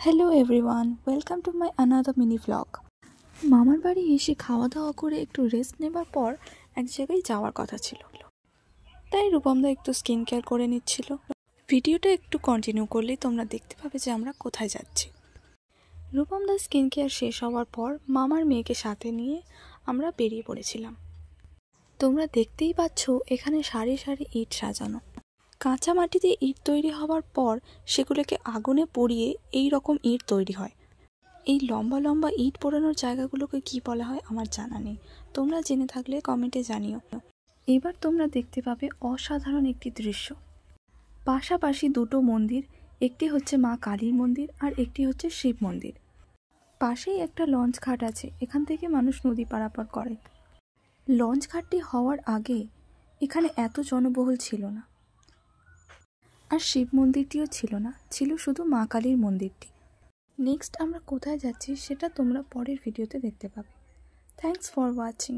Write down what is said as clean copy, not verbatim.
Hello everyone, welcome to my another mini vlog. মামার বাড়ি এসে খাওয়া দাওয়া করে একটু রেস্ট নেবার পর এক জায়গায় যাওয়ার কথা ছিল, তাই রূপমদা একটু স্কিন কেয়ার করে নিচ্ছিল। ভিডিওটা একটু কন্টিনিউ করলেই তোমরা দেখতে পাবে যে আমরা কোথায় যাচ্ছি। রূপমদা স্কিন কেয়ার শেষ হওয়ার পর মামার মেয়েকে সাথে নিয়ে আমরা বেরিয়ে পড়েছিলাম। তোমরা দেখতেই পাচ্ছ এখানে সারি সারি ইট সাজানো। কাঁচা মাটিতে ইট তৈরি হওয়ার পর সেগুলোকে আগুনে পুড়িয়ে এই রকম ইট তৈরি হয়। এই লম্বা লম্বা ইট পোড়ানোর জায়গাগুলোকে কি বলা হয় আমার জানা নেই, তোমরা জেনে থাকলে কমেন্টে জানিও। এবার তোমরা দেখতে পাবে অসাধারণ একটি দৃশ্য। পাশাপাশি দুটো মন্দির, একটি হচ্ছে মা কালীর মন্দির আর একটি হচ্ছে শিব মন্দির। পাশেই একটা লঞ্চ ঘাট আছে, এখান থেকে মানুষ নদী পারাপার করে। লঞ্চ ঘাটটি হওয়ার আগে এখানে এত জনবহুল ছিল না, আর শিব মন্দিরটিও ছিল না, ছিল শুধু মা কালীর মন্দিরটি। নেক্সট আমরা কোথায় যাচ্ছি সেটা তোমরা পরের ভিডিওতে দেখতে পাবে। Thanks for watching.